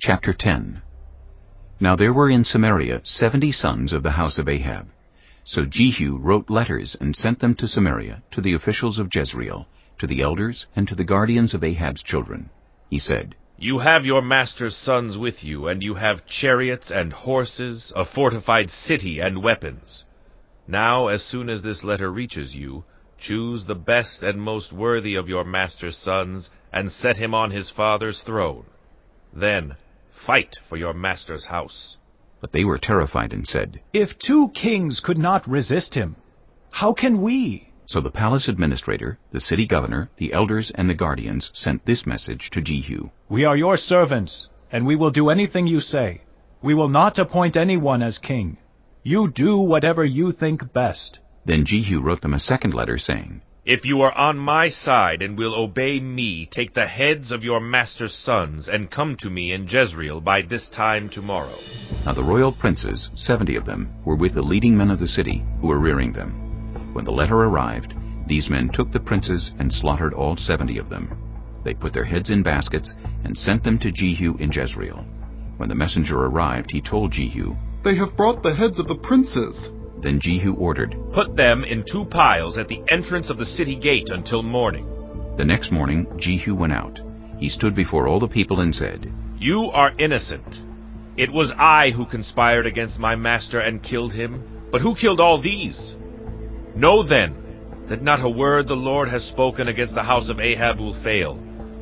Chapter 10. Now there were in Samaria 70 sons of the house of Ahab. So Jehu wrote letters and sent them to Samaria, to the officials of Jezreel, to the elders, and to the guardians of Ahab's children. He said, You have your master's sons with you, and you have chariots and horses, a fortified city and weapons. Now, as soon as this letter reaches you, choose the best and most worthy of your master's sons, and set him on his father's throne. Then fight for your master's house. But they were terrified and said, If 2 kings could not resist him, how can we? So the palace administrator, the city governor, the elders, and the guardians sent this message to Jehu. We are your servants, and we will do anything you say. We will not appoint anyone as king. You do whatever you think best. Then Jehu wrote them a second letter, saying, If you are on my side and will obey me, take the heads of your master's sons, and come to me in Jezreel by this time tomorrow. Now the royal princes, 70 of them, were with the leading men of the city, who were rearing them. When the letter arrived, these men took the princes and slaughtered all 70 of them. They put their heads in baskets and sent them to Jehu in Jezreel. When the messenger arrived, he told Jehu, They have brought the heads of the princes. Then Jehu ordered, Put them in 2 piles at the entrance of the city gate until morning. The next morning Jehu went out. He stood before all the people and said, You are innocent. It was I who conspired against my master and killed him. But who killed all these? Know then that not a word the Lord has spoken against the house of Ahab will fail.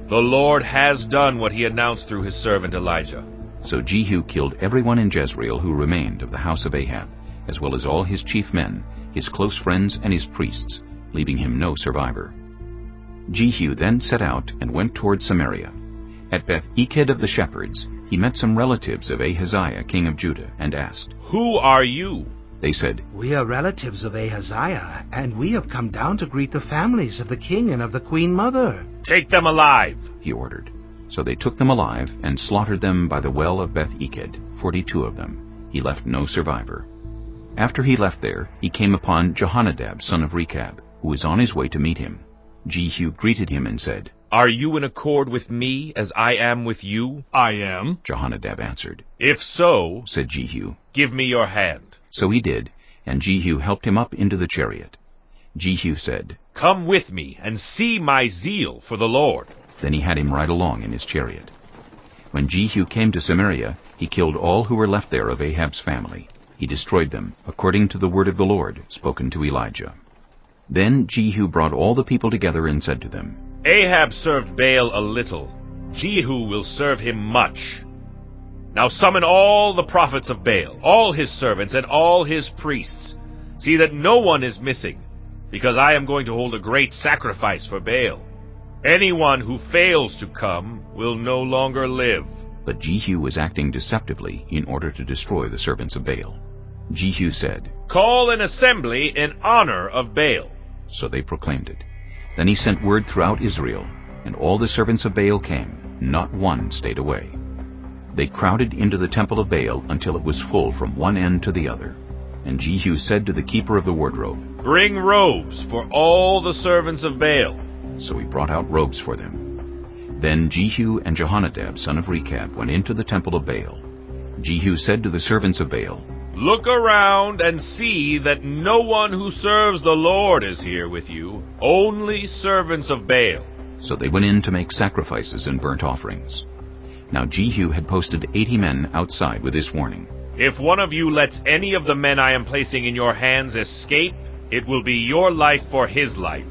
The Lord has done what he announced through his servant Elijah. So Jehu killed everyone in Jezreel who remained of the house of Ahab, as well as all his chief men, his close friends, and his priests, leaving him no survivor. Jehu then set out and went toward Samaria. At Beth-Eked of the shepherds, he met some relatives of Ahaziah, king of Judah, and asked, Who are you? They said, We are relatives of Ahaziah, and we have come down to greet the families of the king and of the queen mother. Take them alive, he ordered. So they took them alive and slaughtered them by the well of Beth-Eked, 42 of them. He left no survivor. After he left there, he came upon Jehonadab, son of Rechab, who was on his way to meet him. Jehu greeted him and said, Are you in accord with me as I am with you? I am, Jehonadab answered. If so, said Jehu, give me your hand. So he did, and Jehu helped him up into the chariot. Jehu said, Come with me and see my zeal for the Lord. Then he had him ride along in his chariot. When Jehu came to Samaria, he killed all who were left there of Ahab's family. He destroyed them, according to the word of the Lord, spoken to Elijah. Then Jehu brought all the people together and said to them, Ahab served Baal a little. Jehu will serve him much. Now summon all the prophets of Baal, all his servants, and all his priests. See that no one is missing, because I am going to hold a great sacrifice for Baal. Anyone who fails to come will no longer live. But Jehu was acting deceptively in order to destroy the servants of Baal. Jehu said, Call an assembly in honor of Baal. So they proclaimed it. Then he sent word throughout Israel, and all the servants of Baal came. Not one stayed away. They crowded into the temple of Baal until it was full from one end to the other. And Jehu said to the keeper of the wardrobe, Bring robes for all the servants of Baal. So he brought out robes for them. Then Jehu and Jehonadab, son of Rechab, went into the temple of Baal. Jehu said to the servants of Baal, Look around and see that no one who serves the Lord is here with you, only servants of Baal. So they went in to make sacrifices and burnt offerings. Now Jehu had posted 80 men outside with this warning, If one of you lets any of the men I am placing in your hands escape, it will be your life for his life.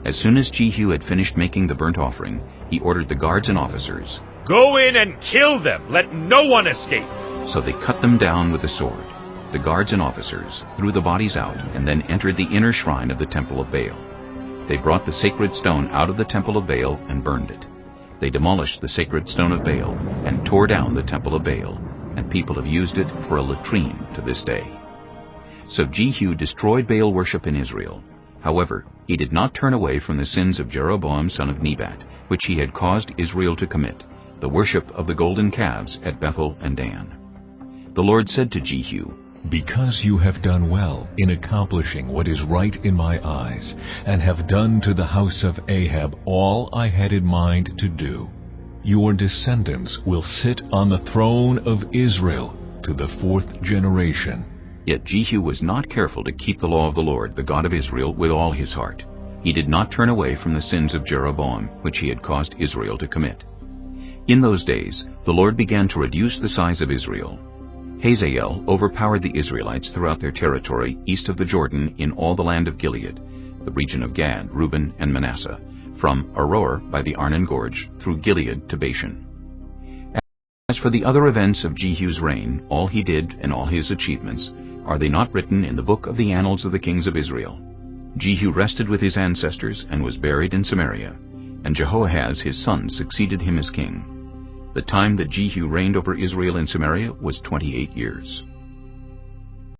As soon as Jehu had finished making the burnt offering, he ordered the guards and officers, Go in and kill them! Let no one escape! So they cut them down with the sword. The guards and officers threw the bodies out and then entered the inner shrine of the temple of Baal. They brought the sacred stone out of the temple of Baal and burned it. They demolished the sacred stone of Baal and tore down the temple of Baal, and people have used it for a latrine to this day. So Jehu destroyed Baal worship in Israel. However, he did not turn away from the sins of Jeroboam son of Nebat, which he had caused Israel to commit, the worship of the golden calves at Bethel and Dan. The Lord said to Jehu, Because you have done well in accomplishing what is right in my eyes, and have done to the house of Ahab all I had in mind to do, Your descendants will sit on the throne of Israel to the 4th generation. Yet Jehu was not careful to keep the law of the Lord, the God of Israel, with all his heart. He did not turn away from the sins of Jeroboam, which he had caused Israel to commit. In those days, the Lord began to reduce the size of Israel. Hazael overpowered the Israelites throughout their territory east of the Jordan in all the land of Gilead, the region of Gad, Reuben, and Manasseh, from Aroer by the Arnon Gorge through Gilead to Bashan. As for the other events of Jehu's reign, all he did and all his achievements, are they not written in the book of the annals of the kings of Israel? Jehu rested with his ancestors and was buried in Samaria, and Jehoahaz his son succeeded him as king. The time that Jehu reigned over Israel in Samaria was 28 years.